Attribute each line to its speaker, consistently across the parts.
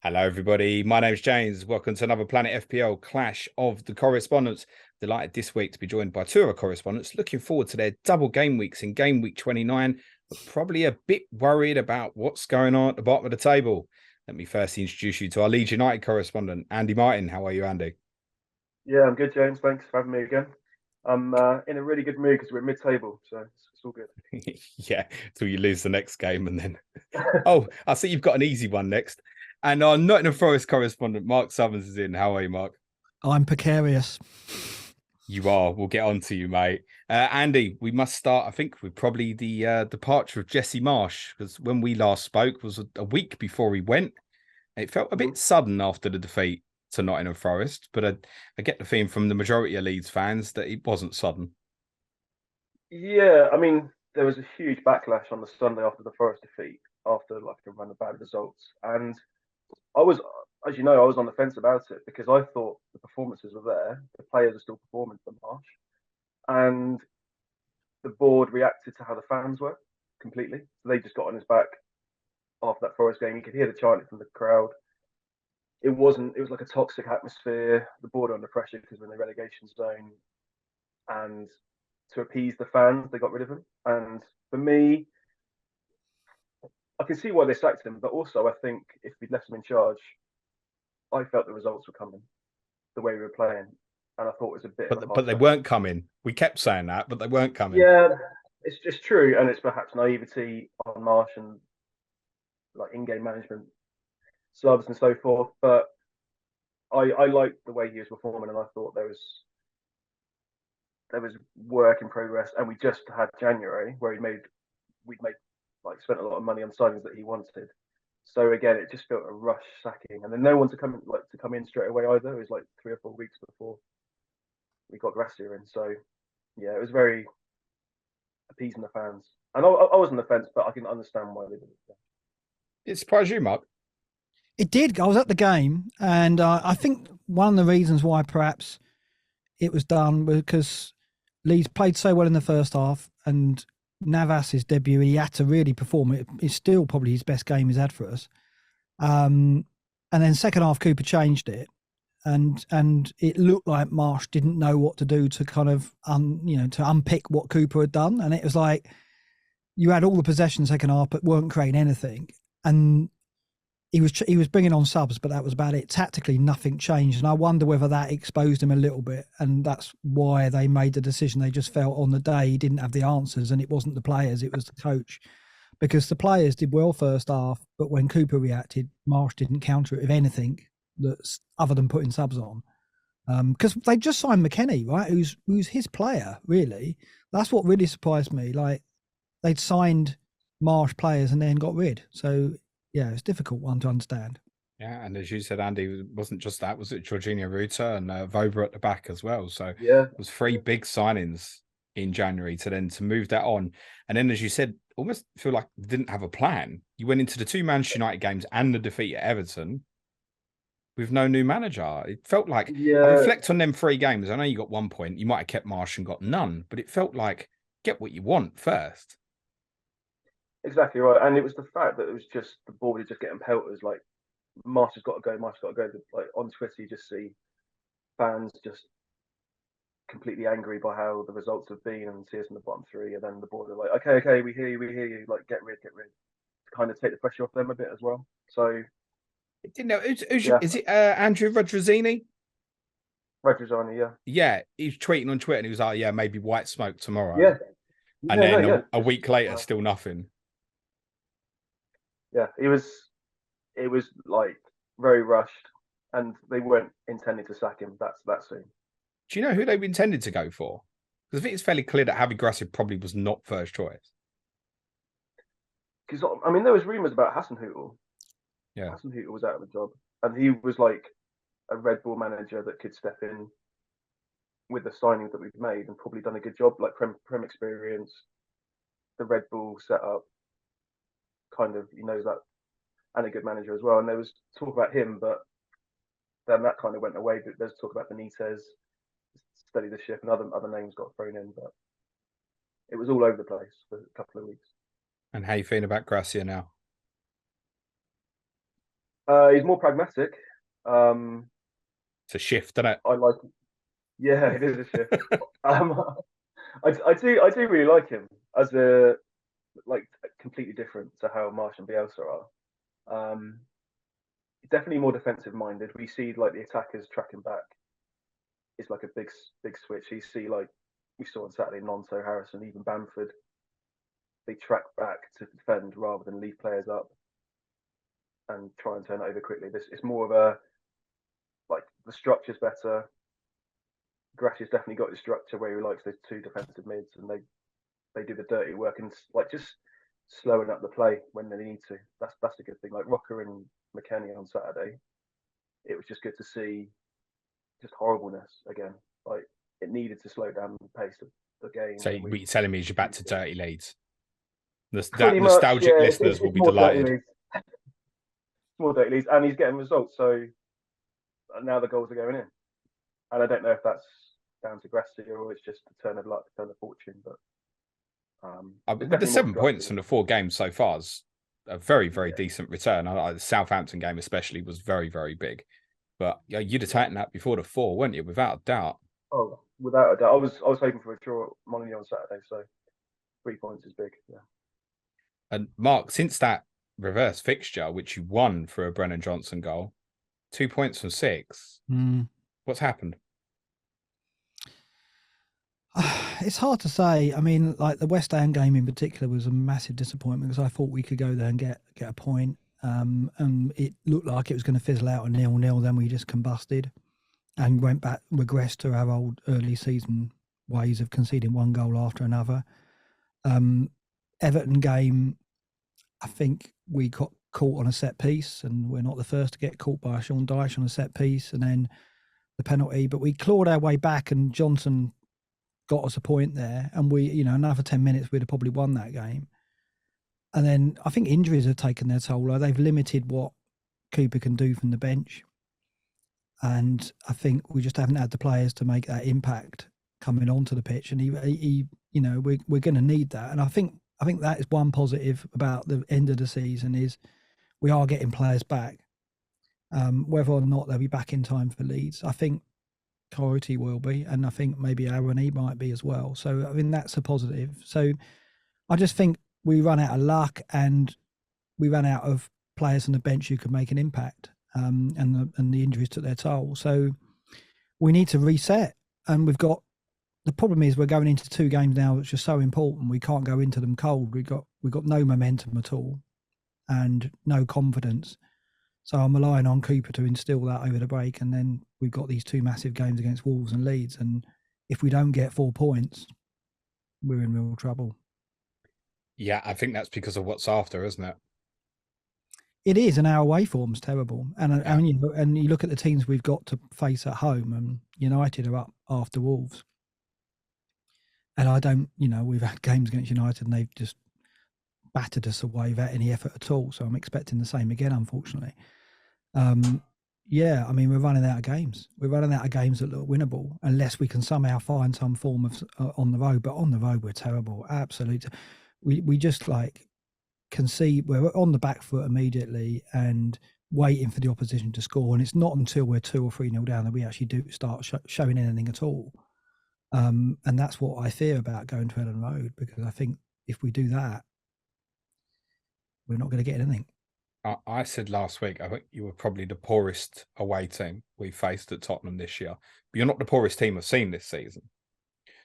Speaker 1: Hello, everybody. My name's James. Welcome to another Planet FPL Clash of the Correspondents. Delighted this week to be joined by two of our correspondents. Looking forward to their double game weeks in game week 29, but probably a bit worried about what's going on at the bottom of the table. Let me first introduce you to our Leeds United correspondent, Andy Martin. How are you, Andy?
Speaker 2: Yeah, I'm good, James. Thanks for having me again. I'm in a really good mood because we're mid-table, so it's all good.
Speaker 1: Yeah, till you lose the next game and then. Oh, I see you've got an easy one next. And our Nottingham Forest correspondent, Mark Sutherns, is in. How are you, Mark?
Speaker 3: I'm precarious.
Speaker 1: You are. We'll get on to you, mate. Andy, we must start, I think, with probably the departure of Jesse Marsch, because when we last spoke was a week before he went. It felt a bit sudden after the defeat to Nottingham Forest, but I get the feeling from the majority of Leeds fans that it wasn't sudden.
Speaker 2: Yeah, I mean, there was a huge backlash on the Sunday after the Forest defeat, after like a run of bad results, and I was, as you know, I was on the fence about it because I thought the performances were there, the players are still performing for Marsh, and the board reacted to how the fans were completely. So they just got on his back after that Forest game. You could hear the chanting from the crowd. It wasn't. It was like a toxic atmosphere. The board under pressure because we're in the relegation zone, and to appease the fans, they got rid of him. And for me, I can see why they sacked him, but also I think if we'd left him in charge, I felt the results were coming the way we were playing, and I thought it was a bit of a
Speaker 1: But
Speaker 2: harsh
Speaker 1: they
Speaker 2: sack.
Speaker 1: weren't coming. We kept saying that, but they weren't coming.
Speaker 2: Yeah, it's just true, and it's perhaps naivety on Marsh and like in-game management subs and so forth. But I liked the way he was performing, and I thought there was work in progress, and we just had January where we'd made like spent a lot of money on signings that he wanted. So again, it just felt a rush sacking, and then no one to come in straight away either. It was like 3 or 4 weeks before we got Gracia in. So yeah, it was very appeasing the fans, and I was on the fence, but I can understand why they did it.
Speaker 1: It surprised you, Mark.
Speaker 3: It did. I was at the game, and I think one of the reasons why perhaps it was done was because Leeds played so well in the first half, and Navas's debut, he had to really perform. It's still probably his best game he's had for us. And then second half, Cooper changed it, and it looked like Marsh didn't know what to do to kind of to unpick what Cooper had done, and it was like you had all the possession second half, but weren't creating anything, and he was bringing on subs, but that was about it. Tactically, nothing changed, and I wonder whether that exposed him a little bit, and that's why they made the decision. They just felt on the day he didn't have the answers, and it wasn't the players, it was the coach, because the players did well first half, but when Cooper reacted, Marsh didn't counter it with anything that's other than putting subs on. Because they just signed McKennie, right? Who's his player, really. That's what really surprised me. Like they'd signed Marsh players and then got rid. So yeah, it's a difficult one to understand.
Speaker 1: Yeah, and as you said, Andy, it wasn't just that, was it? Jorginho Ruta and Vobra at the back as well. So it
Speaker 2: Yeah,
Speaker 1: was three big signings in January to move that on. And then, as you said, almost feel like they didn't have a plan. You went into the two Manchester United games and the defeat at Everton with no new manager. It felt like, I
Speaker 2: yeah,
Speaker 1: reflect on them 3 games. I know you got 1 point. You might have kept Marsh and got none, but it felt like get what you want first.
Speaker 2: exactly right. And it was the fact that it was just the board was just getting pelters. Like Marsh has got to go. Marsh has got to go. Like on Twitter, you just see fans just completely angry by how the results have been and see us in the bottom three, and then the board are like, okay, we hear you, like get rid, to kind of take the pressure off them a bit as well. So
Speaker 1: It didn't know.
Speaker 2: yeah,
Speaker 1: Is it Andrew Rodriguez?
Speaker 2: Retrozani, yeah,
Speaker 1: Yeah, he was tweeting on Twitter and he was like, yeah, maybe white smoke tomorrow.
Speaker 2: yeah,
Speaker 1: And
Speaker 2: yeah, no,
Speaker 1: then
Speaker 2: yeah,
Speaker 1: a
Speaker 2: just
Speaker 1: week later, still nothing.
Speaker 2: yeah, it was like very rushed, and they weren't intending to sack him. That's soon.
Speaker 1: Do you know who they intended to go for? Because I think it's fairly clear that Javi Gracia probably was not first choice.
Speaker 2: Because I mean, there was rumours about Hassan Hootel.
Speaker 1: Yeah.
Speaker 2: Hassan Hootel was out of the job, and he was like a Red Bull manager that could step in with the signings that we've made and probably done a good job, like Prem experience, the Red Bull setup, kind of he knows that, and a good manager as well. And there was talk about him, but then that kind of went away. But there's talk about Benitez, steady the ship, and other names got thrown in, but it was all over the place for a couple of weeks.
Speaker 1: And how you feeling about Gracia now?
Speaker 2: He's more pragmatic.
Speaker 1: It's a shift, isn't it?
Speaker 2: I like. Yeah, it is a shift. I do really like him as a completely different to how Marsch and Bielsa are. Definitely more defensive minded. We see like the attackers tracking back. It's like a big switch. You see like we saw on Saturday, Nonto, Harrison, even Bamford. They track back to defend rather than leave players up and try and turn it over quickly. It's more of a like the structure's better. Gracia's definitely got his structure where he likes those two defensive mids, and they do the dirty work and like just slowing up the play when they need to. That's a good thing. Like Rocker and McKennie on Saturday, it was just good to see just horribleness again. Like it needed to slow down the pace of the game.
Speaker 1: So what you're telling me is you're back to dirty Leeds.
Speaker 2: Pretty much,
Speaker 1: Nostalgic
Speaker 2: yeah,
Speaker 1: listeners will be
Speaker 2: more
Speaker 1: delighted.
Speaker 2: More dirty Leeds, and he's getting results. So now the goals are going in, and I don't know if that's down to Gracia or it's just a turn of luck, turn of fortune. But
Speaker 1: with the 7 points from the 4 games so far is a very, very decent return. The Southampton game especially was very, very big. But yeah, you'd have taken that before the 4, weren't you? Without a doubt.
Speaker 2: Oh, without a doubt. I was hoping for a draw at Molineux on Saturday, so 3 points is big. Yeah.
Speaker 1: And Mark, since that reverse fixture, which you won for a Brennan Johnson goal, 2 points from 6. What's happened?
Speaker 3: It's hard to say. I mean, like the West Ham game in particular was a massive disappointment because I thought we could go there and get a point. And it looked like it was going to fizzle out a 0-0. Then we just combusted and regressed to our old early season ways of conceding one goal after another. Everton game, I think we got caught on a set piece, and we're not the first to get caught by Sean Dyche on a set piece, and then the penalty. But we clawed our way back, and Johnson got us a point there, and we, another 10 minutes, we'd have probably won that game. And then I think injuries have taken their toll. They've limited what Cooper can do from the bench. And I think we just haven't had the players to make that impact coming onto the pitch. And we're going to need that. And I think that is one positive about the end of the season is we are getting players back. Whether or not they'll be back in time for Leeds, I think CotC will be, and I think maybe Aaron might be as well. So I mean that's a positive. So I just think we run out of luck and we ran out of players on the bench who could make an impact, and the injuries took their toll. So we need to reset, and the problem is we're going into 2 games now which are so important. We can't go into them cold. We've got no momentum at all and no confidence. So I'm relying on Cooper to instill that over the break, and then we've got these 2 massive games against Wolves and Leeds, and if we don't get 4 points, we're in real trouble.
Speaker 1: Yeah, I think that's because of what's after, isn't it?
Speaker 3: It is, and our away form's terrible. And you look at the teams we've got to face at home, and United are up after Wolves. And we've had games against United and they've just battered us away without any effort at all. So I'm expecting the same again, unfortunately. We're running out of games. We're running out of games that look winnable unless we can somehow find some form of on the road. But on the road, we're terrible. Absolutely. We just concede. We're on the back foot immediately and waiting for the opposition to score. And it's not until we're 2 or 3-0 down that we actually do start showing anything at all. And that's what I fear about going to Ellen Road, because I think if we do that, we're not going to get anything.
Speaker 1: I said last week, I think you were probably the poorest away team we faced at Tottenham this year. But you're not the poorest team I've seen this season.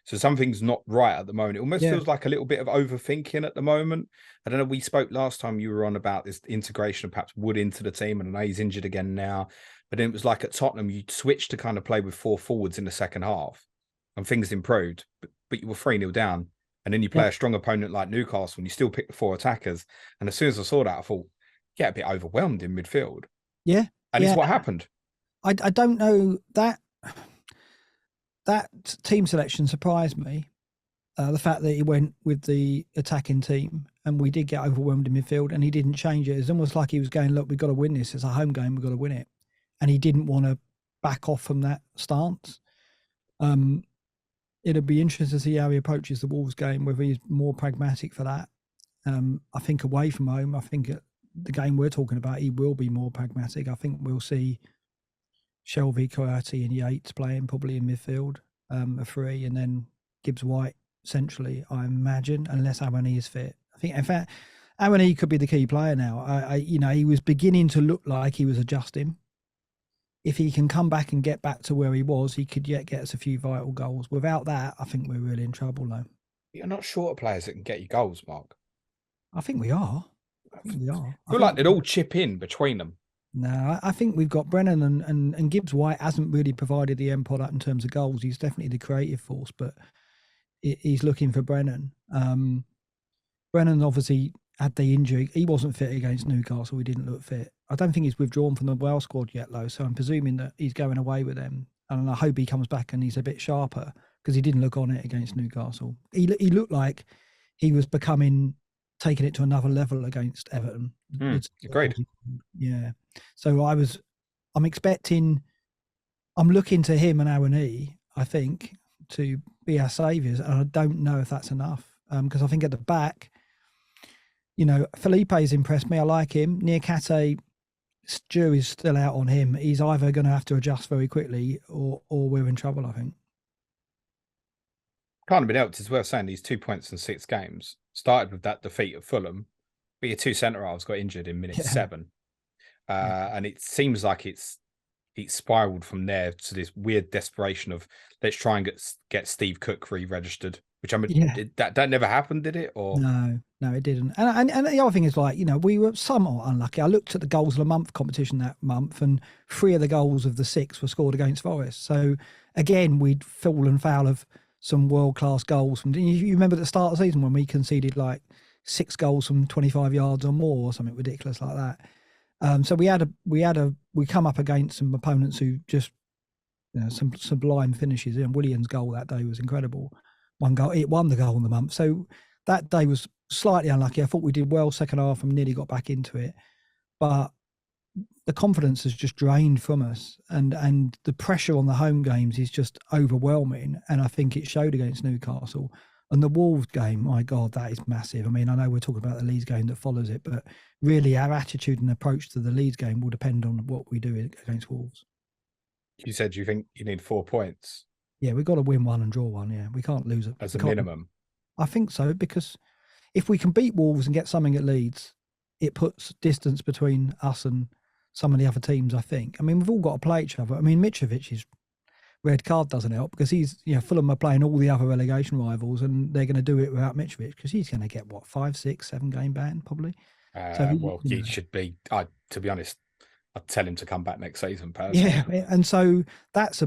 Speaker 1: So something's not right at the moment. It almost feels like a little bit of overthinking at the moment. I don't know, we spoke last time you were on about this integration of perhaps Wood into the team, and I know he's injured again now. But then it was like at Tottenham, you switched to kind of play with 4 forwards in the second half. And things improved, but you were 3-0 down. And then you play a strong opponent like Newcastle and you still pick the 4 attackers. And as soon as I saw that, I thought, a bit overwhelmed in midfield.
Speaker 3: Yeah.
Speaker 1: And it's what happened.
Speaker 3: I don't know. That team selection surprised me. The fact that he went with the attacking team and we did get overwhelmed in midfield and he didn't change it. It's almost like he was going, look, we've got to win this. It's a home game. We've got to win it. And he didn't want to back off from that stance. It'll be interesting to see how he approaches the Wolves game, whether he's more pragmatic for that. I think away from home, I think the game we're talking about, he will be more pragmatic. I think we'll see Shelby, Coyote, and Yates playing probably in midfield, a three, and then Gibbs White centrally, I imagine, unless Awani is fit. I think, in fact, Awani could be the key player now. He was beginning to look like he was adjusting. If he can come back and get back to where he was, he could yet get us a few vital goals. Without that, I think we're really in trouble, though.
Speaker 1: You're not short of players that can get you goals, Mark.
Speaker 3: I think we are. I
Speaker 1: feel like they'd all chip in between them.
Speaker 3: No, I think we've got Brennan and Gibbs White hasn't really provided the end product in terms of goals. He's definitely the creative force, but he's looking for Brennan. Brennan obviously had the injury. He wasn't fit against Newcastle. He didn't look fit. I don't think he's withdrawn from the Wales squad yet, though. So I'm presuming that he's going away with them. And I hope he comes back and he's a bit sharper because he didn't look on it against Newcastle. He looked like he was taking it to another level against Everton.
Speaker 1: Agreed.
Speaker 3: Yeah. So I'm looking to him and Awani, I think, to be our saviours. And I don't know if that's enough because I think at the back, Felipe's impressed me. I like him. Niakate, jury's still out on him. He's either going to have to adjust very quickly or we're in trouble, I think.
Speaker 1: Can't have been helped. It's worth saying these 2 points in 6 games started with that defeat at Fulham, but your 2 centre halves got injured in minute 7. And it seems like it's spiraled from there to this weird desperation of let's try and get Steve Cook re-registered, which that never happened, did it? Or
Speaker 3: no, it didn't. And the other thing is, we were somewhat unlucky. I looked at the goals of the month competition that month, and 3 of the goals of the 6 were scored against Forest. So again, we'd fallen foul of some world-class goals from. You remember at the start of the season when we conceded 6 goals from 25 yards or more, or something ridiculous like that. So we come up against some opponents who just some sublime finishes. And Williams' goal that day was incredible. It won the goal in the month. So that day was slightly unlucky. I thought we did well second half and nearly got back into it, but the confidence has just drained from us, and the pressure on the home games is just overwhelming. And I think it showed against Newcastle. And the Wolves game, my God, that is massive. I mean, I know we're talking about the Leeds game that follows it, but really our attitude and approach to the Leeds game will depend on what we do against Wolves.
Speaker 1: You said you think you need 4 points.
Speaker 3: Yeah, we've got to win 1 and draw 1. Yeah, we can't lose it.
Speaker 1: As a minimum.
Speaker 3: I think so, because if we can beat Wolves and get something at Leeds, it puts distance between us and some of the other teams, I think. I mean, we've all got to play each other. I mean, Mitrovic's red card doesn't help because he's, Fulham are playing all the other relegation rivals and they're going to do it without Mitrovic because he's going to get, 5, 6, 7 game ban probably.
Speaker 1: He should be, to be honest, I'd tell him to come back next season, personally.
Speaker 3: Yeah, and so that's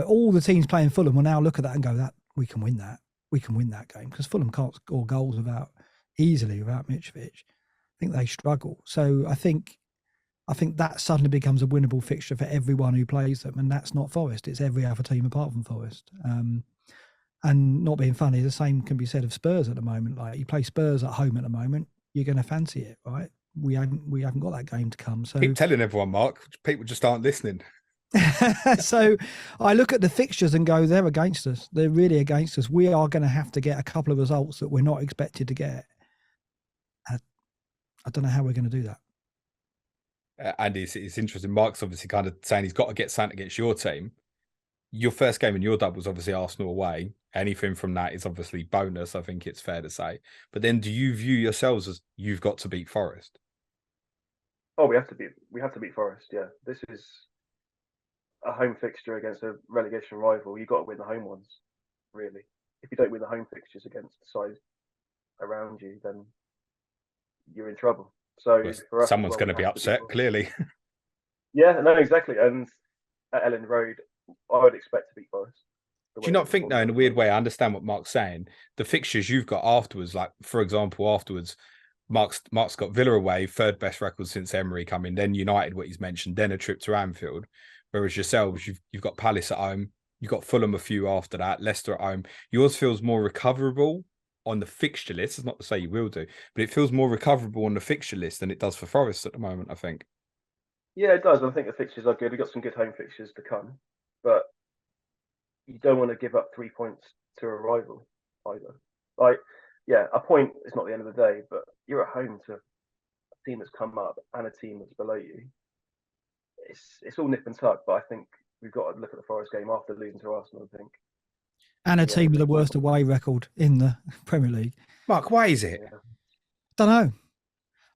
Speaker 3: all the teams playing Fulham will now look at that and go, that we can win that. We can win that game because Fulham can't score goals easily without Mitrovic. I think they struggle. So I think that suddenly becomes a winnable fixture for everyone who plays them, and that's not Forest. It's every other team apart from Forest. And not being funny, the same can be said of Spurs at the moment. Like you play Spurs at home at the moment, you're going to fancy it, right? We haven't got that game to come. So
Speaker 1: keep telling everyone, Mark. People just aren't listening.
Speaker 3: So I look at the fixtures and go, they're against us. They're really against us. We are going to have to get a couple of results that we're not expected to get. I don't know how we're going to do that.
Speaker 1: And it's interesting. Mark's obviously kind of saying he's got to get something against your team. Your first game in your double was obviously Arsenal away. Anything from that is obviously bonus, I think it's fair to say. But then do you view yourselves as you've got to beat Forest?
Speaker 2: Oh, we have to beat Forest, yeah. This is a home fixture against a relegation rival. You've got to win the home ones, really. If you don't win the home fixtures against the side around you, then you're in trouble. So for us,
Speaker 1: someone's going to be upset, clearly.
Speaker 2: Yeah, no, exactly. And at Ellen Road, I would expect to beat Forest.
Speaker 1: Do you not think, though, in a weird way, I understand what Mark's saying, the fixtures you've got afterwards, like, for example, afterwards, Mark's got Villa away, 3rd best record since Emery coming, then United, what he's mentioned, then a trip to Anfield. Whereas yourselves, you've got Palace at home, you've got Fulham a few after that, Leicester at home. Yours feels more recoverable on the fixture list. It's not to say you will do, but it feels more recoverable on the fixture list than it does for Forest at the moment, I think.
Speaker 2: Yeah, it does. I think the fixtures are good. We've got some good home fixtures to come, but you don't want to give up 3 points to a rival either. A point is not the end of the day, but you're at home to team that's come up and a team that's below you, it's all nip and tuck. But I think we've got to look at the Forest game after losing to Arsenal, I think.
Speaker 3: And a team with the worst away record in the Premier League.
Speaker 1: Mark, why is it?
Speaker 2: Yeah.
Speaker 3: Don't know.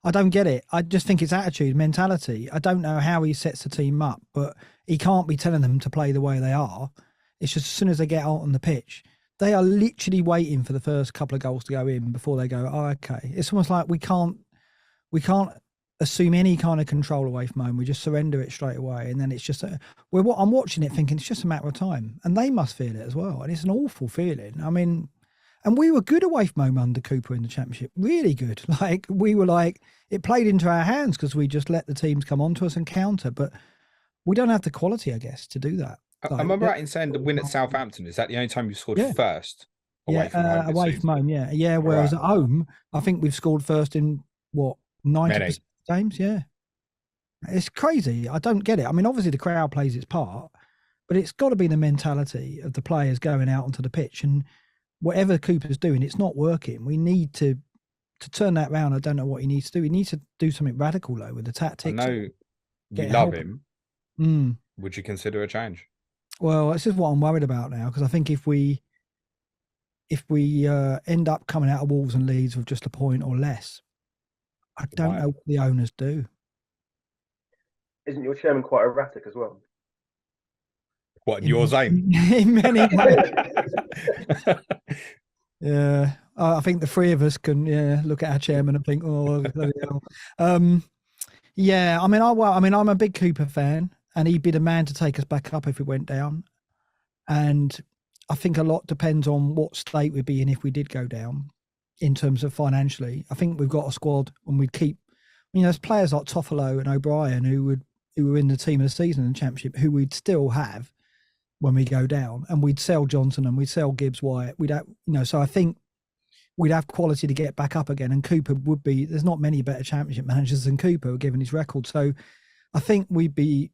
Speaker 3: I don't get it. I just think it's attitude, mentality. I don't know how he sets the team up, but he can't be telling them to play the way they are. It's just as soon as they get out on the pitch, they are literally waiting for the first couple of goals to go in before they go, oh, okay. It's almost like we can't assume any kind of control away from home. We just surrender it straight away. And then it's just, I'm watching it thinking it's just a matter of time. And they must feel it as well. And it's an awful feeling. I mean, and we were good away from home under Cooper in the Championship. Really good. Like, we were like, it played into our hands because we just let the teams come onto us and counter. But we don't have the quality, I guess, to do that. Like,
Speaker 1: am I right in saying the win at Southampton, is that the only time you scored first?
Speaker 3: Away from home, yeah. Yeah, whereas at home, I think we've scored first in, 90% of games? Yeah. It's crazy. I don't get it. I mean, obviously the crowd plays its part, but it's got to be the mentality of the players going out onto the pitch. And whatever Cooper's doing, it's not working. We need to turn that round. I don't know what he needs to do. He needs to do something radical, though, with the tactics.
Speaker 1: I know you love him. Would you consider a change?
Speaker 3: Well, this is what I'm worried about now, because I think if we end up coming out of Wolves and Leeds with just a point or less, I don't know what the owners do.
Speaker 2: Isn't your chairman quite erratic as well?
Speaker 1: What, in yours aim?
Speaker 3: In many ways. Yeah. I think the three of us can look at our chairman and think, oh, bloody hell. Yeah, I mean, I'm a big Cooper fan, and he'd be the man to take us back up if we went down. And I think a lot depends on what state we'd be in if we did go down in terms of financially. I think we've got a squad, and we'd keep, there's players like Toffolo and O'Brien who were in the team of the season in the Championship, who we'd still have when we go down, and we'd sell Johnson and we'd sell Gibbs White. We'd have, so I think we'd have quality to get back up again. And Cooper would be, there's not many better Championship managers than Cooper given his record. So I think we'd be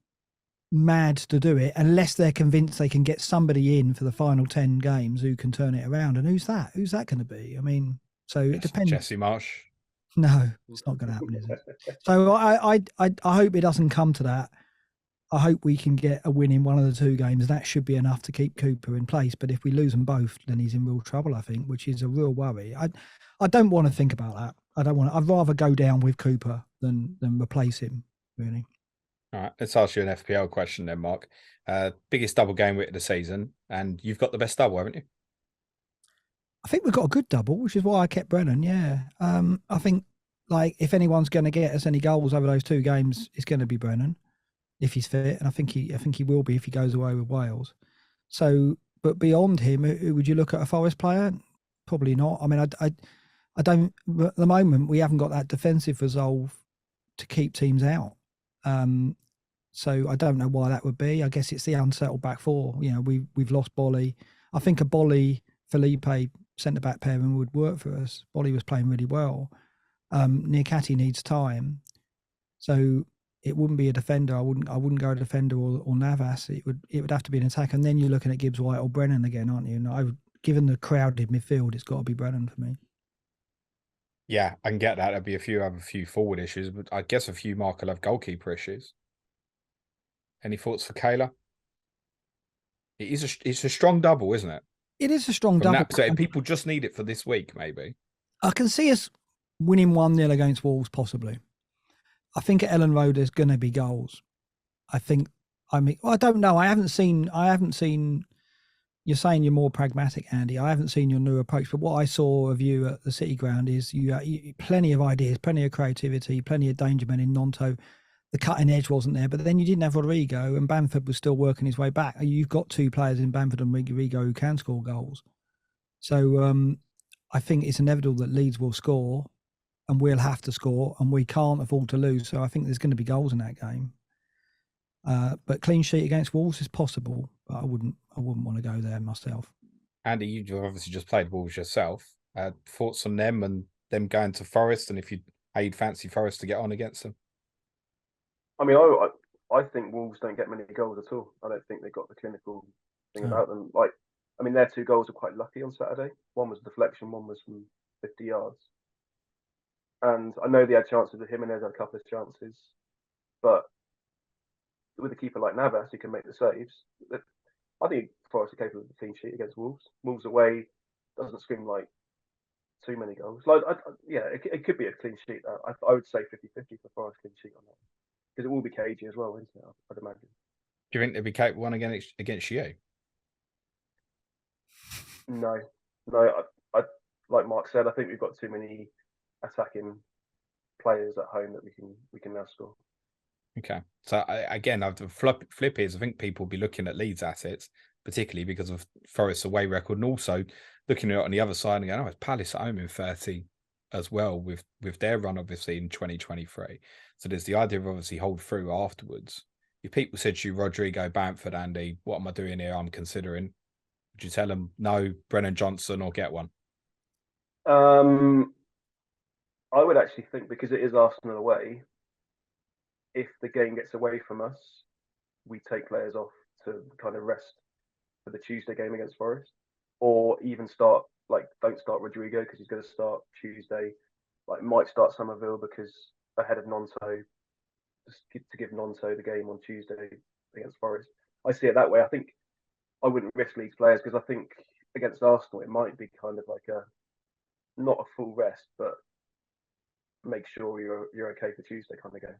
Speaker 3: mad to do it unless they're convinced they can get somebody in for the final 10 games who can turn it around. And who's that? Who's that going to be? I mean, so it depends.
Speaker 1: Jesse Marsch.
Speaker 3: No, it's not going to happen, is it? So I hope it doesn't come to that. I hope we can get a win in one of the two games. That should be enough to keep Cooper in place. But if we lose them both, then he's in real trouble, I think, which is a real worry. I don't want to think about that. I'd rather go down with Cooper than replace him, really.
Speaker 1: All right, let's ask you an FPL question then, Mark. Biggest double game week of the season, and you've got the best double, haven't you?
Speaker 3: I think we've got a good double, which is why I kept Brennan. Yeah, I think if anyone's going to get us any goals over those two games, it's going to be Brennan if he's fit, and I think he will be if he goes away with Wales. So, but beyond him, who would you look at? A Forest player? Probably not. I mean, I don't. At the moment, we haven't got that defensive resolve to keep teams out. So I don't know why that would be. I guess it's the unsettled back four. We've lost Bolly. I think a Bolly Felipe centre back pairing would work for us. Bolly was playing really well. Niakate needs time, so it wouldn't be a defender. I wouldn't go a defender or Navas. It would have to be an attacker. And then you're looking at Gibbs White or Brennan again, aren't you? And given the crowded midfield, it's got to be Brennan for me.
Speaker 1: Yeah, I can get that. There'll be a few forward issues, but I guess a few Mark will have goalkeeper issues. Any thoughts for Kayla? It's a strong double, isn't it?
Speaker 3: It is a strong double.
Speaker 1: So people just need it for this week, maybe. I
Speaker 3: can see us winning 1-0 against Wolves, possibly. I think at Ellen Road there's going to be goals. I don't know. I haven't seen. You're saying you're more pragmatic, Andy. I haven't seen your new approach, but what I saw of you at the City Ground is you plenty of ideas, plenty of creativity, plenty of danger men in Nonto. The cutting edge wasn't there, but then you didn't have Rodrigo, and Bamford was still working his way back. You've got two players in Bamford and Rodrigo who can score goals. So I think it's inevitable that Leeds will score, and we'll have to score, and we can't afford to lose. So I think there's going to be goals in that game. But clean sheet against Wolves is possible, but I wouldn't want to go there myself.
Speaker 1: Andy, you've obviously just played Wolves yourself. Thoughts on them and them going to Forest, and how you'd fancy Forest to get on against them?
Speaker 2: I mean, I think Wolves don't get many goals at all. I don't think they've got the clinical thing about them. Their two goals were quite lucky on Saturday. One was a deflection, one was from 50 yards. And I know they had chances with him, and there's had a couple of chances, but with a keeper like Navas who can make the saves, I think Forest are capable of a clean sheet against Wolves. Wolves away doesn't scream like too many goals. Like, it could be a clean sheet. I would say 50-50 for Forest clean sheet on that, because it will be cagey as well, isn't it? I'd imagine.
Speaker 1: Do you think they'd be capable one against you?
Speaker 2: No. I like Mark said, I think we've got too many attacking players at home that we can now score.
Speaker 1: Okay. So again, the flip is I think people will be looking at Leeds assets, particularly because of Forest's away record, and also looking at it on the other side and going, oh, it's Palace at home in 30 as well with their run, obviously, in 2023. So there's the idea of obviously hold through afterwards. If people said to you, Rodrigo, Bamford, Andy, what am I doing here? I'm considering. Would you tell them no, Brennan Johnson, or get one?
Speaker 2: I would actually think, because it is Arsenal away, if the game gets away from us, we take players off to kind of rest for the Tuesday game against Forest, or even don't start Rodrigo because he's going to start Tuesday. Like, might start Somerville because ahead of Nonto, just to give Nonto the game on Tuesday against Forest. I see it that way. I think I wouldn't risk Leeds players, because I think against Arsenal it might be kind of like not a full rest, but make sure you're okay for Tuesday kind of game.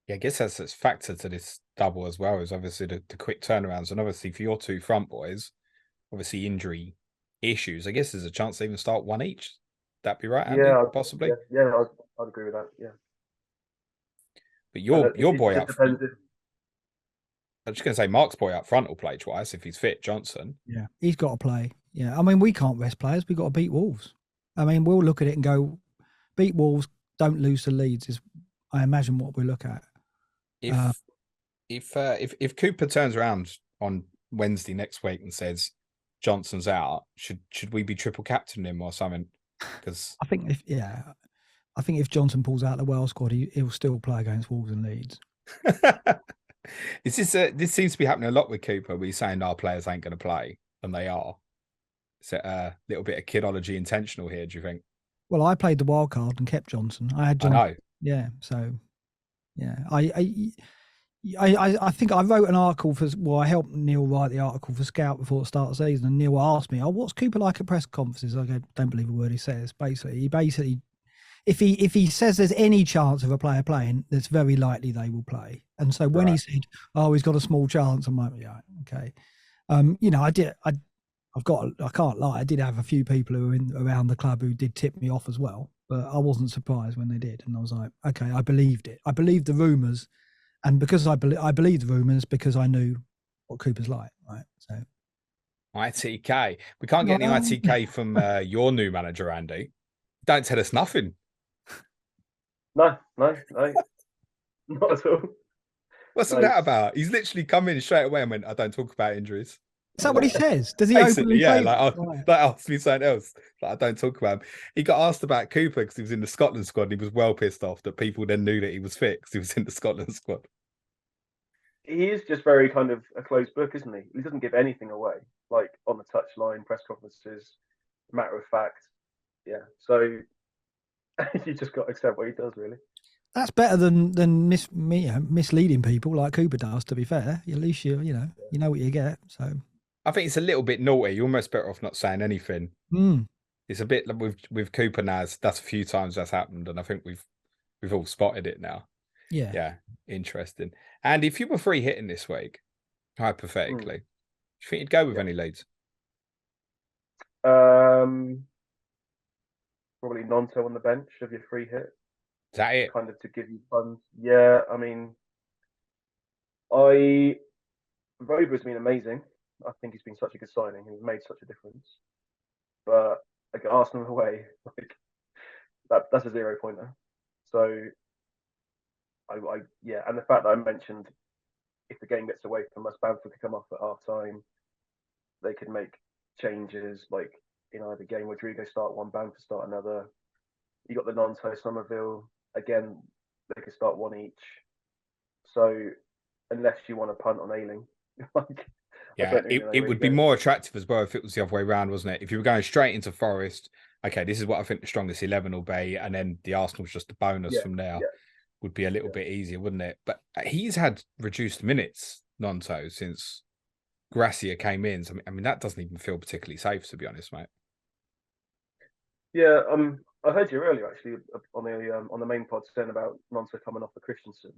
Speaker 1: Yeah, I guess that's a factor to this double as well, is obviously the quick turnarounds. And obviously for your two front boys, obviously injury issues, I guess there's a chance they even start one each. That'd be right, Andy?
Speaker 2: Yeah,
Speaker 1: possibly?
Speaker 2: Yeah, I'd agree with that, yeah.
Speaker 1: But your boy up front,
Speaker 2: if...
Speaker 1: I'm just going to say Mark's boy up front will play twice if he's fit, Johnson.
Speaker 3: Yeah, he's got to play. Yeah, I mean, we can't rest players. We've got to beat Wolves. I mean, we'll look at it and go, beat Wolves, don't lose to Leeds is, I imagine, what we look at.
Speaker 1: If Cooper turns around on Wednesday next week and says Johnson's out, should we be triple captaining him or something? Because
Speaker 3: I think if Johnson pulls out the Wales squad, he'll still play against Wolves and Leeds.
Speaker 1: This seems to be happening a lot with Cooper. We're saying our players ain't going to play, and they are. Is it a little bit of kidology intentional here, do you think?
Speaker 3: Well, I played the wild card and kept Johnson. I had Johnson.
Speaker 1: I know.
Speaker 3: Yeah, so yeah, I think I wrote an article I helped Neil write the article for Scout before the start of the season, and Neil asked me, "Oh, what's Cooper like at press conferences?" I go, "Don't believe a word he says." Basically, if he says there's any chance of a player playing, it's very likely they will play. And so when he said, "Oh, he's got a small chance," I'm like, "Yeah, okay." I can't lie, I did have a few people who were around the club who did tip me off as well, but I wasn't surprised when they did, and I was like, okay, I believed it. I believed the rumours, and because I believed the rumours because I knew what Cooper's like, right? So
Speaker 1: ITK, we can't get any ITK from your new manager, Andy. Don't tell us nothing.
Speaker 2: No, not at all.
Speaker 1: What's that about? He's literally come in straight away and went, "I don't talk about injuries."
Speaker 3: Is that what he says? Does he
Speaker 1: basically? Yeah,
Speaker 3: right.
Speaker 1: That asked me something else. Like, I don't talk about him. He got asked about Cooper because he was in the Scotland squad. And he was well pissed off that people then knew that he was fit because he was in the Scotland squad.
Speaker 2: He is just very kind of a closed book, isn't he? He doesn't give anything away, like on the touchline, press conferences, matter of fact. Yeah, so you just got to accept what he does, really.
Speaker 3: That's better than misleading people like Cooper does. To be fair, at least you know what you get. So
Speaker 1: I think it's a little bit naughty. You're almost better off not saying anything. It's a bit with Cooper now. That's a few times that's happened, and I think we've all spotted it now. Yeah, interesting. And if you were free hitting this week, hypothetically, do you think you'd go with any leads?
Speaker 2: Probably Nonto on the bench of your free hit.
Speaker 1: Is that it?
Speaker 2: Kind of to give you funds. Yeah, I mean, Rober's been amazing. I think he's been such a good signing. He's made such a difference. But like Arsenal away, that's a 0 pointer. So and the fact that I mentioned, if the game gets away from us, Bamford could come off at half time. They could make changes like in either game. Rodrigo start one, Bamford start another. You got the Nonto Somerville again. They could start one each. So unless you want to punt on Ayling,
Speaker 1: it would be more attractive as well if it was the other way around, wasn't it? If you were going straight into Forest okay, this is what I think the strongest 11 will be, and then the Arsenal's just a bonus from there, would be a little bit easier, wouldn't it? But he's had reduced minutes, Nonto, since Gracia came in. So, I mean, that doesn't even feel particularly safe, to be honest, mate.
Speaker 2: Yeah, I heard you earlier actually on the main pod saying about Nonto coming off for Christensen,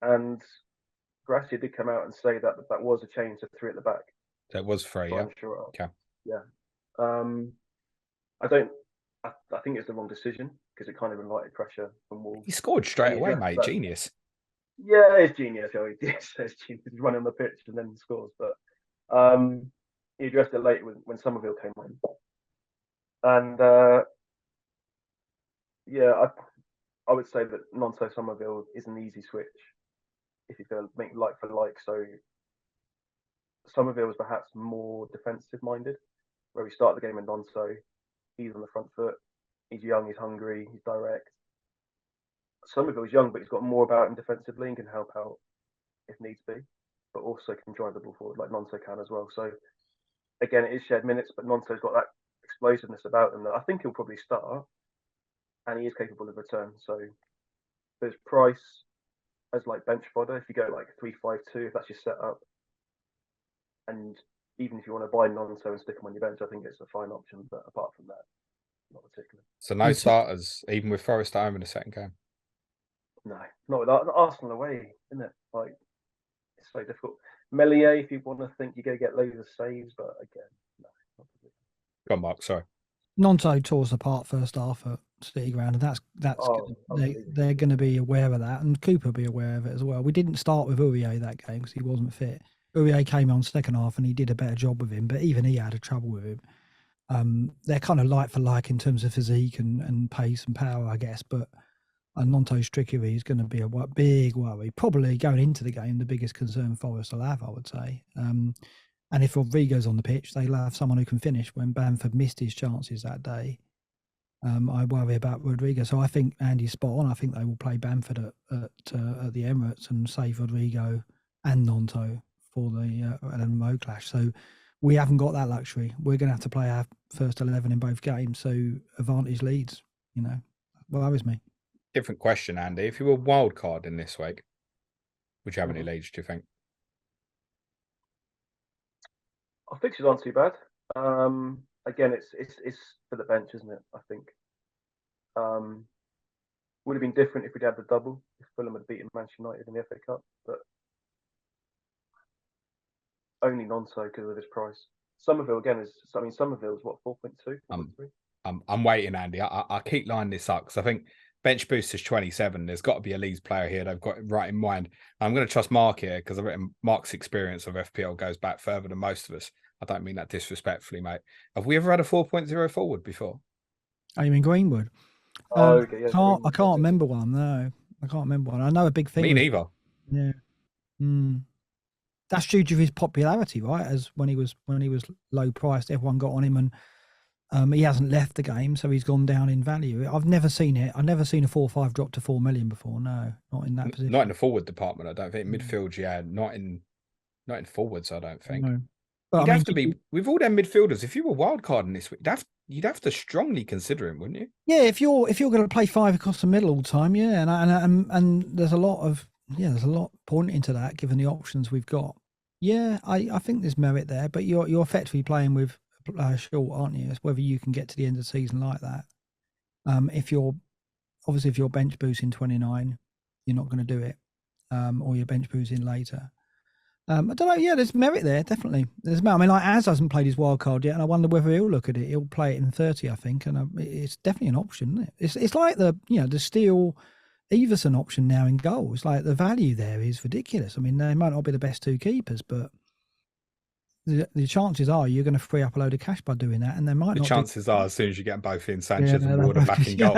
Speaker 2: and Gracia did come out and say that was a change to 3 at the back.
Speaker 1: So it was 3, yeah.
Speaker 2: Sure.
Speaker 1: Okay.
Speaker 2: Yeah. I think it's the wrong decision because it kind of invited pressure from Wolves.
Speaker 1: He scored straight away, mate. Genius.
Speaker 2: Yeah, it's genius. It's genius. He's running on the pitch and then scores. But he addressed it late when Somerville came in. And I would say that Nonto Somerville is an easy switch if you feel make like for like. So Somerville was perhaps more defensive minded, where we start the game with Nonto. He's on the front foot. He's young. He's hungry. He's direct. Somerville's young, but he's got more about him defensively and can help out if needs be, but also can drive the ball forward like Nonto can as well. So again, it is shared minutes, but Nonto's got that explosiveness about him that I think he'll probably start, and he is capable of return. So there's price as like bench fodder if you go like 3-5-2, if that's your setup, and even if you want to buy Nonto and stick him on your bench, I think it's a fine option. But apart from that, not particularly.
Speaker 1: So no starters, even with Forest at home in the second game.
Speaker 2: No, not with Arsenal away, isn't it? Like, it's so difficult. Melier, if you want to think you're going to get loads of saves, but again, no. Not
Speaker 1: Go on, Mark, sorry.
Speaker 3: Nonto tore us apart first half at City Ground, and they're going to be aware of that, and Cooper will be aware of it as well. We didn't start with Aurier that game because he wasn't fit. Aurier came on second half and he did a better job with him, but even he had a trouble with him. They're kind of like for like in terms of physique and pace and power, I guess, but Nonto's trickery is going to be a big worry. Probably going into the game, the biggest concern Forest will have, I would say. And if Rodrigo's on the pitch, they'll have someone who can finish. When Bamford missed his chances that day, I worry about Rodrigo. So I think Andy's spot on. I think they will play Bamford at the Emirates and save Rodrigo and Nonto for the LMO clash. So we haven't got that luxury. We're going to have to play our first 11 in both games. So advantage Leeds, worries me.
Speaker 1: Different question, Andy. If you were wild card in this week, would you have any leads, do you think?
Speaker 2: Our fixtures aren't too bad. Again, it's for the bench, isn't it? I think. Would have been different if we'd had the double, if Fulham had beaten Manchester United in the FA Cup, but only Nonto because of his price. Somerville again Somerville's what, 4.2?
Speaker 1: I'm waiting, Andy. I keep lining this up because I think bench boost is 27. There's got to be a Leeds player here. They've got it right in mind. I'm going to trust Mark here because I've written Mark's experience of FPL goes back further than most of us. I don't mean that disrespectfully, mate. Have we ever had a 4.0 forward before?
Speaker 3: Oh, you mean Greenwood?
Speaker 2: Okay, yeah,
Speaker 3: I can't remember one. No, I can't remember one. I know a big thing.
Speaker 1: Me neither.
Speaker 3: Yeah. That's due to his popularity, right? As when he was low priced, everyone got on him, and he hasn't left the game, so he's gone down in value. I've never seen it. I've never seen a 4-5 drop to 4 million before. No, not in that position.
Speaker 1: Not in the forward department, I don't think. Midfield, yeah, not in forwards, I don't think. No. But you'd have to be with all them midfielders. If you were wild carding this week, you'd have to strongly consider him, wouldn't you?
Speaker 3: Yeah, if you're going to play 5 across the middle all the time, yeah, and there's a lot pointing to that given the options we've got. Yeah, I think there's merit there, but you're effectively playing with short, aren't you? It's whether you can get to the end of the season like that. If you're bench boosting 29, you're not going to do it, or you're bench boosting later. I don't know. Yeah, there's merit there. Definitely, there's merit. I mean, like Az hasn't played his wild card yet, and I wonder whether he'll look at it. He'll play it in 30, I think, and it's definitely an option. Isn't it? It's like the Steele Everson option now in goal. It's like the value there is ridiculous. I mean, they might not be the best 2 keepers, but the chances are you're going to free up a load of cash by doing that, and they might.
Speaker 1: The
Speaker 3: not
Speaker 1: chances are, as soon as you get them both in, Sanchez and Ward back in goal.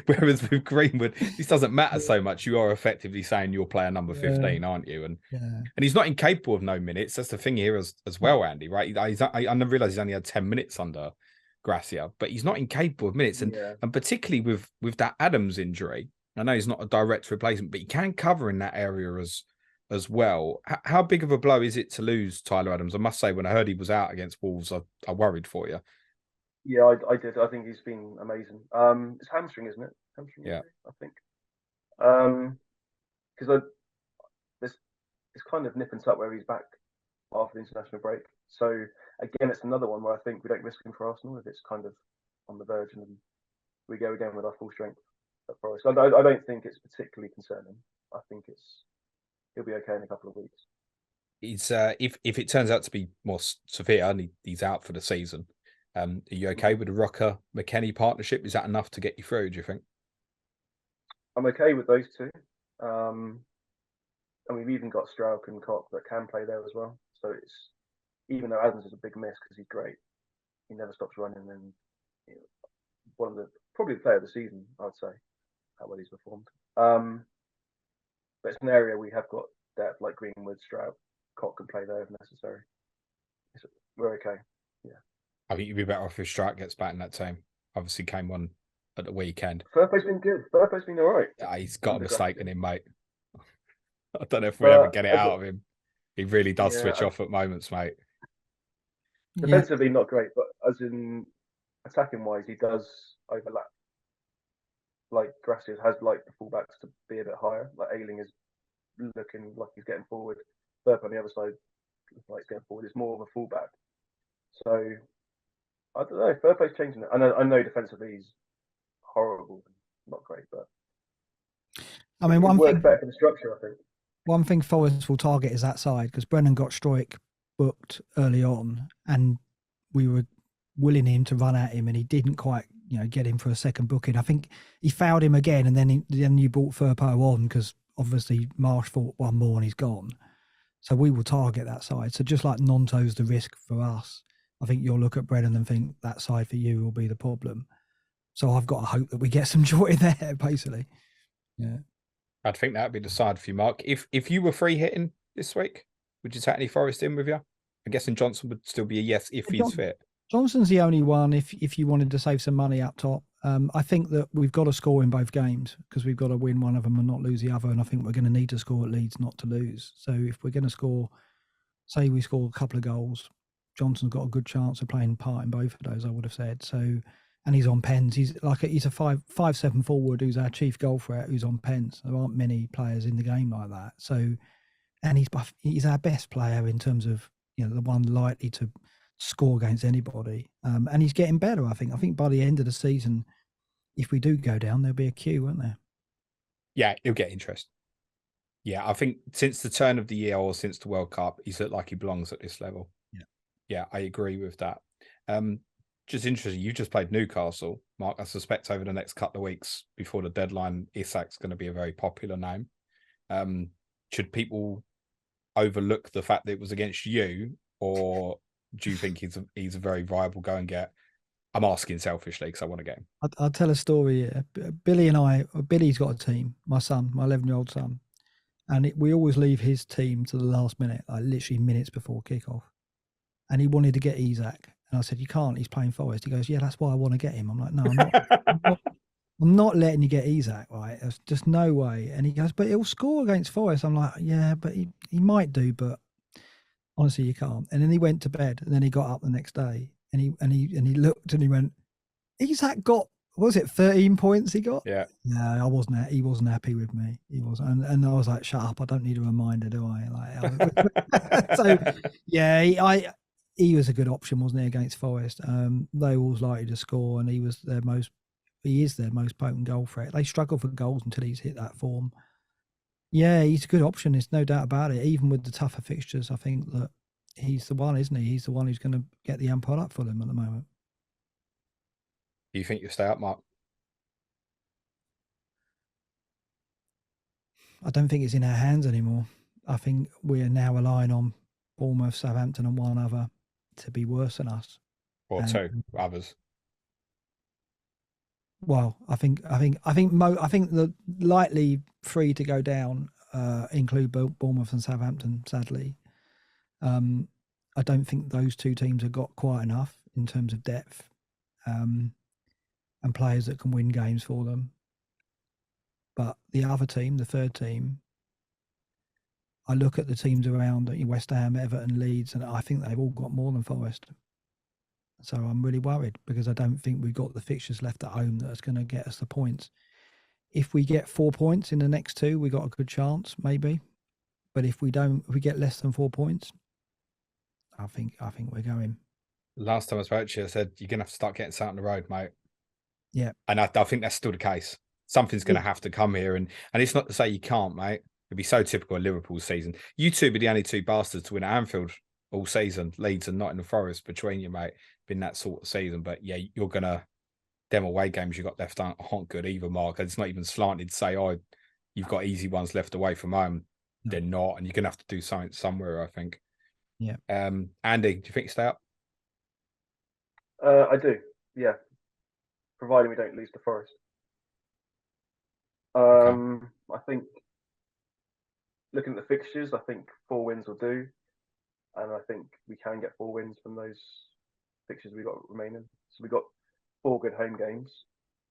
Speaker 1: Whereas with Greenwood, this doesn't matter so much. You are effectively saying you're player number 15, aren't you? And he's not incapable of no minutes. That's the thing here as well, Andy. Right? I never realised he's only had 10 minutes under Gracia, but he's not incapable of minutes, and particularly with that Adams injury. I know he's not a direct replacement, but he can cover in that area as well. How big of a blow is it to lose Tyler Adams? I must say, when I heard he was out against Wolves, I worried for you.
Speaker 2: Yeah, I did. I think he's been amazing. It's hamstring, isn't it? Hamstring
Speaker 1: Yeah.
Speaker 2: injury, I think. Because this it's kind of nip and tuck where he's back after the international break. So again, it's another one where I think we don't risk him for Arsenal if it's kind of on the verge, and we go again with our full strength at Forest. I don't think it's particularly concerning. I think he'll be okay in a couple of weeks.
Speaker 1: He's if it turns out to be more severe and he's out for the season, are you okay with the Rocker McKennie partnership? Is that enough to get you through, do you think?
Speaker 2: I'm okay with those two. And we've even got Strauch and CotC that can play there as well. So it's, even though Adams is a big miss because he's great, he never stops running, and one of the probably the player of the season, I'd say, how well he's performed. But it's an area we have got depth, like Greenwood, Strauch, CotC can play there if necessary. We're okay. Yeah.
Speaker 1: I think you'd be better off if Strike gets back in that team. Obviously came on at the weekend.
Speaker 2: Firpo's been good. Firpo's been all right.
Speaker 1: Yeah, he's got a mistake in him, mate. I don't know if we'll ever get it out of him. He really does switch off at moments, mate.
Speaker 2: Defensively, not great, but as in attacking wise, he does overlap. Like Gracia has like the fullbacks to be a bit higher. Like Ayling is looking like he's getting forward. Firpo on the other side, like he's getting forward. It's more of a fullback. So I don't know. Firpo's changing it. I know defensively he's horrible, not great, but
Speaker 3: I mean, one thing
Speaker 2: better for the structure, I think.
Speaker 3: One thing Forest will target is that side, because Brennan got Stroik booked early on, and we were willing him to run at him, and he didn't quite, get him for a second booking. I think he fouled him again, and then you brought Firpo on because obviously Marsch thought one more and he's gone. So we will target that side. So just like Nonto's the risk for us, I think you'll look at Brennan and think that side for you will be the problem. So I've got to hope that we get some joy there, basically. Yeah.
Speaker 1: I'd think that'd be the side for you, Mark. If you were free hitting this week, would you take any Forest in with you? I'm guessing Johnson would still be a yes if he's fit.
Speaker 3: Johnson's the only one if you wanted to save some money up top. I think that we've got to score in both games because we've got to win one of them and not lose the other. And I think we're going to need to score at Leeds not to lose. So if we're going to score, say we score a couple of goals, Johnson's got a good chance of playing part in both of those, I would have said. So, and he's on pens. He's a 5'7" forward who's our chief goal threat, who's on pens. There aren't many players in the game like that. So, and he's our best player in terms of the one likely to score against anybody. And he's getting better. I think by the end of the season, if we do go down, there'll be a queue, won't there?
Speaker 1: Yeah, he'll get interest. Yeah, I think since the turn of the year or since the World Cup, he's looked like he belongs at this level. Yeah, I agree with that. Just interesting, you just played Newcastle, Mark. I suspect over the next couple of weeks before the deadline, Isak's going to be a very popular name. Should people overlook the fact that it was against you, or do you think he's a very viable go and get? I'm asking selfishly because I want to get him.
Speaker 3: I'll tell a story here. Billy's got a team, my 11-year-old son, and we always leave his team to the last minute, like literally minutes before kickoff. And he wanted to get Isak. And I said, you can't, he's playing Forest. He goes, yeah, that's why I want to get him. I'm like, no, I'm not letting you get Isak, right? There's just no way. And he goes, but he'll score against Forest. I'm like, yeah, but he might do, but honestly, you can't. And then he went to bed, and then he got up the next day, and he looked and he went, Isak got, what was it, 13 points he got?
Speaker 1: Yeah.
Speaker 3: No, he wasn't happy with me. He wasn't. And I was like, shut up, I don't need a reminder, do I? So yeah, he was a good option, wasn't he, against Forest? They were always likely to score, and he is their most potent goal threat. They struggle for goals until he's hit that form. Yeah, he's a good option. There's no doubt about it. Even with the tougher fixtures, I think that he's the one, isn't he? He's the one who's going to get the end product for them at the moment.
Speaker 1: Do you think you'll stay up, Mark?
Speaker 3: I don't think it's in our hands anymore. I think we are now relying on Bournemouth, Southampton, and one other to be worse than us,
Speaker 1: or two others.
Speaker 3: Well, I think the likely three to go down include Bournemouth and Southampton. Sadly, I don't think those two teams have got quite enough in terms of depth and players that can win games for them. But the other team, the third team, I look at the teams around West Ham, Everton, Leeds, and I think they've all got more than Forest. So I'm really worried because I don't think we've got the fixtures left at home that's going to get us the points. If we get 4 points in the next two, we got a good chance, maybe. But if we don't, if we get less than 4 points, I think we're going.
Speaker 1: Last time I spoke to you, I said you're gonna have to start getting out on the road, mate.
Speaker 3: Yeah,
Speaker 1: and I think that's still the case. Something's going to have to come here, and it's not to say you can't, mate. It'd be so typical of Liverpool's season. You two be the only two bastards to win at Anfield all season. Leeds and Nottingham Forest between you, mate. Been that sort of season, but yeah, you're gonna them away games you got left aren't good either, Mark. It's not even slanted to say, oh, you've got easy ones left away from home. No. They're not, and you're gonna have to do something somewhere, I think.
Speaker 3: Yeah.
Speaker 1: Andy, do you think you stay up?
Speaker 2: I do. Yeah. Providing we don't lose to Forest.
Speaker 1: Okay.
Speaker 2: I think looking at the fixtures, I think 4 wins will do. And I think we can get 4 wins from those fixtures we got remaining. So we got 4 good home games.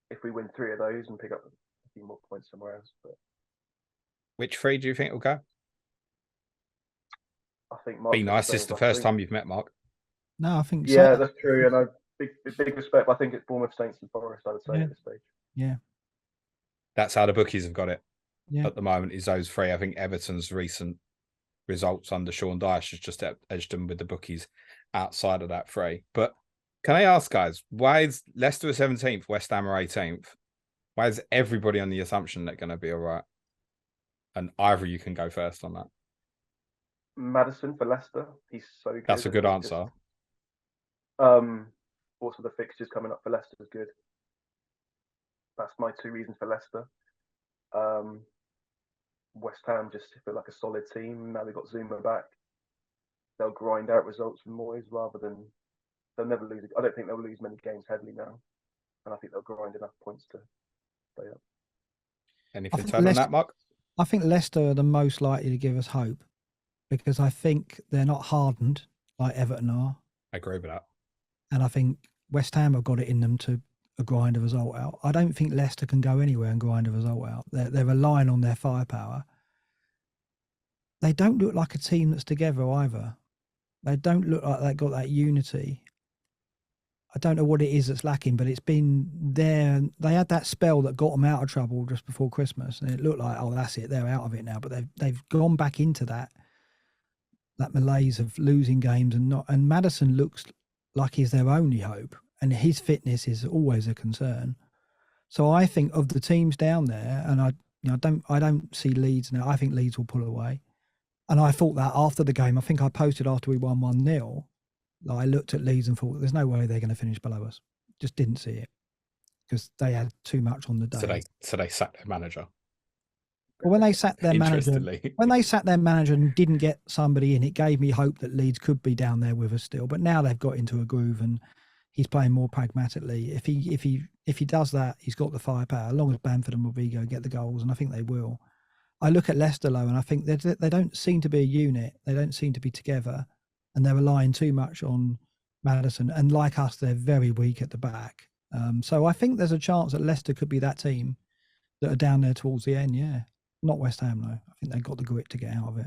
Speaker 2: If we win 3 of those and pick up a few more points somewhere else. But
Speaker 1: which 3 do you think will go?
Speaker 2: I think Mark.
Speaker 1: Be nice. This is the first time you've met Mark.
Speaker 3: No, I think
Speaker 2: yeah, that's true. And I big respect. I think it's Bournemouth, Saints, and Forest. I would say at this stage.
Speaker 3: Yeah,
Speaker 1: that's how the bookies have got it
Speaker 3: at
Speaker 1: the moment. Is those 3? I think Everton's recent results under Sean Dyche has just edged them with the bookies outside of that 3. But can I ask, guys, why is Leicester 17th, West Ham are 18th? Why is everybody on the assumption they're going to be all right? And either you can go first on that.
Speaker 2: Maddison for Leicester. He's so good.
Speaker 1: That's a good answer.
Speaker 2: Also, the fixtures coming up for Leicester is good. That's my 2 reasons for Leicester. West Ham just feel like a solid team. Now they've got Zuma back. They'll grind out results from Moyes rather than they'll never lose. I don't think they'll lose many games heavily now, and I think they'll grind enough points to stay up.
Speaker 1: Anything to add on that, Mark?
Speaker 3: I think Leicester are the most likely to give us hope because I think they're not hardened like Everton are.
Speaker 1: I agree with that.
Speaker 3: And I think West Ham have got it in them to grind a result out. I don't think Leicester can go anywhere and grind a result out. They're relying on their firepower. They don't look like a team that's together either. They don't look like they've got that unity. I don't know what it is that's lacking, but it's been there. They had that spell that got them out of trouble just before Christmas, and it looked like, oh, that's it. They're out of it now. But they've gone back into that malaise of losing games and not. And Maddison looks like he's their only hope, and his fitness is always a concern. So I think of the teams down there, and I don't see Leeds now. I think Leeds will pull away, and I thought that after the game. I think I posted after we won 1-0. I looked at Leeds and thought, "There's no way they're going to finish below us." Just didn't see it because they had too much on the day.
Speaker 1: So they sacked their manager.
Speaker 3: Well, when they sacked their manager and didn't get somebody in, it gave me hope that Leeds could be down there with us still. But now they've got into a groove and he's playing more pragmatically. If he does that, he's got the firepower. As long as Bamford and Rodrigo get the goals, and I think they will. I look at Leicester though, and I think they don't seem to be a unit. They don't seem to be together, and they're relying too much on Maddison. And like us, they're very weak at the back. So I think there's a chance that Leicester could be that team that are down there towards the end. Yeah. Not West Ham, though. I think they got the grit to get out of it.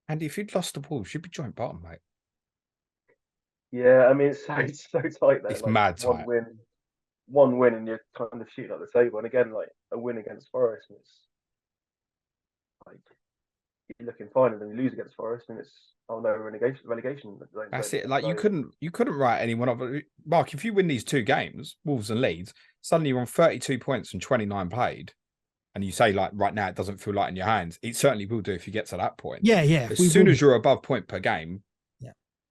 Speaker 1: And if you'd lost the Wolves, you'd be joint bottom, mate.
Speaker 2: Yeah, I mean, it's so tight there.
Speaker 1: It's like mad tight.
Speaker 2: One win, and you're kind of shooting at the table. And again, like a win against Forest, and it's like you're looking fine, and then you lose against Forest, and it's relegation.
Speaker 1: That's it. Like you couldn't write anyone up. Mark, if you win these 2 games, Wolves and Leeds, suddenly you're on 32 points from 29 played. And you say, like, right now, it doesn't feel light in your hands. It certainly will do if you get to that point.
Speaker 3: Yeah.
Speaker 1: As soon as you're above point per game,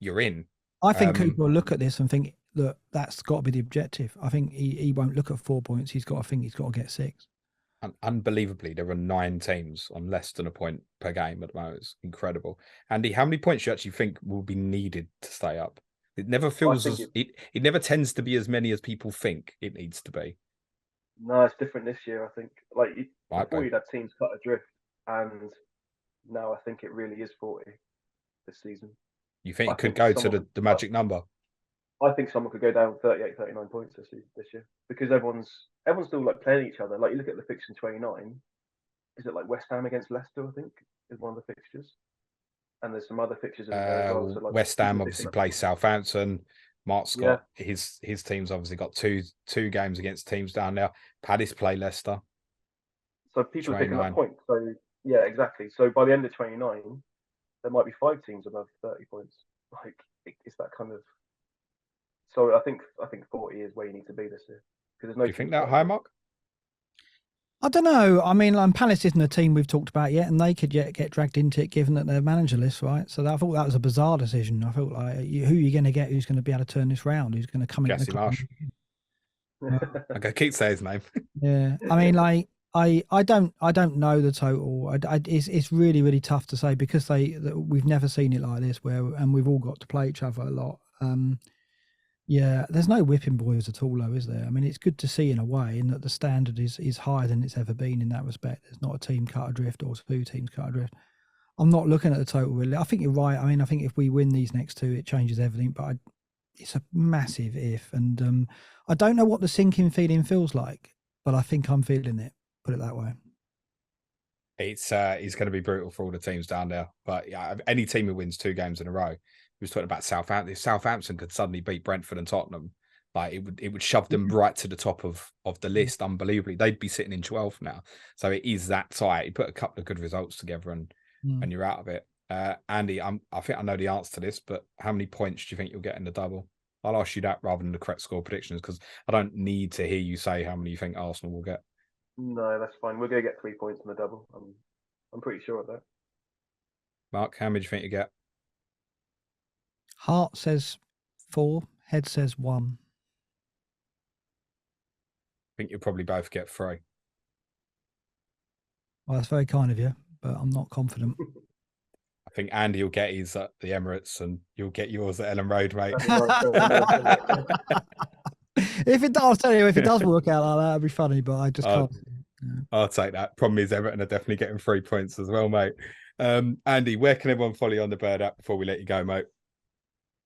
Speaker 1: you're in.
Speaker 3: I think Cooper will look at this and think, look, that's got to be the objective. I think he won't look at 4 points. He's got to think he's got to get 6.
Speaker 1: And unbelievably, there are 9 teams on less than a point per game at the moment. It's incredible. Andy, how many points do you actually think will be needed to stay up? It never feels it never tends to be as many as people think it needs to be.
Speaker 2: No, it's different this year. I think before you'd had teams cut adrift, and now I think it really is 40 this season.
Speaker 1: You think it could go to the magic number?
Speaker 2: I think someone could go down 38, 39 points this year because everyone's still like playing each other. Like you look at the fixture 29, is it like West Ham against Leicester? I think is one of the fixtures, and there's some other fixtures in there as well. So like
Speaker 1: West Ham obviously plays Southampton. Mark's got his team's obviously got two games against teams down there. Palace play Leicester.
Speaker 2: So people are picking up points. So yeah, exactly. So by the end of 29, there might be 5 teams above 30 points. Like it's that kind of. So I think 40 is where you need to be this year. Because
Speaker 1: Do you think that high, Mark?
Speaker 3: I don't know. I mean, Palace isn't a team we've talked about yet, and they could yet get dragged into it given that they're managerless, right? So I thought that was a bizarre decision. I felt like, who are you going to get who's going to be able to turn this round? Who's going to come in?
Speaker 1: Jesse Marsch. Okay, keep saying his name.
Speaker 3: Yeah, I mean, like I don't know the total. It's really, really tough to say because we've never seen it like this and we've all got to play each other a lot. Yeah, there's no whipping boys at all, though, is there? I mean, it's good to see in a way, in that the standard is higher than it's ever been in that respect. There's not a team cut adrift or 2 teams cut adrift. I'm not looking at the total, really. I think you're right. I mean, I think if we win these next 2, it changes everything, but it's a massive if. And I don't know what the sinking feeling feels like, but I think I'm feeling it, put it that way.
Speaker 1: It's going to be brutal for all the teams down there. But yeah, any team who wins 2 games in a row. We was talking about Southampton. If Southampton could suddenly beat Brentford and Tottenham, like it would shove them right to the top of the list unbelievably. They'd be sitting in 12th now. So it is that tight. You put a couple of good results together and you're out of it. Andy, I think I know the answer to this, but how many points do you think you'll get in the double? I'll ask you that rather than the correct score predictions because I don't need to hear you say how many you think Arsenal will get.
Speaker 2: No, that's fine. We're going to get 3 points in the double. I'm pretty sure of that.
Speaker 1: Mark, how many do you think you get?
Speaker 3: Heart says 4, head says 1.
Speaker 1: I think you'll probably both get 3.
Speaker 3: Well, that's very kind of you, but I'm not confident.
Speaker 1: I think Andy will get his at the Emirates and you'll get yours at Ellen Road, mate.
Speaker 3: I'll tell you, if it does work out like that, it'd be funny, but I just can't.
Speaker 1: I'll take that. Problem is Everton are definitely getting 3 points as well, mate. Andy, where can everyone follow you on the Bird app before we let you go, mate?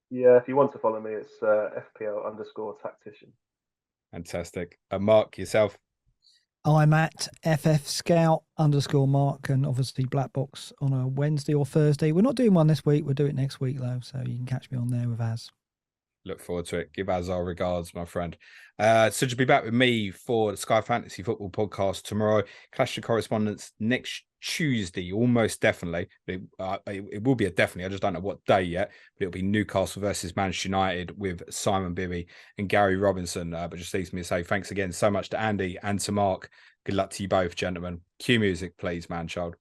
Speaker 2: Yeah, if you want to follow me, it's FPL_tactician.
Speaker 1: Fantastic. Mark, yourself?
Speaker 3: I'm at FF_Scout_Mark, and obviously Black Box on a Wednesday or Thursday. We're not doing one this week. We'll do it next week, though, so you can catch me on there with Az.
Speaker 1: Look forward to it. Give Az our regards, my friend. So you'll be back with me for the Sky Fantasy Football podcast tomorrow. Clash of Correspondents next Tuesday, almost definitely. It will be a definitely. I just don't know what day yet, but it'll be Newcastle versus Manchester United with Simon Bibby and Gary Robinson. But just leaves me to say thanks again so much to Andy and to Mark. Good luck to you both, gentlemen. Cue music, please, man child.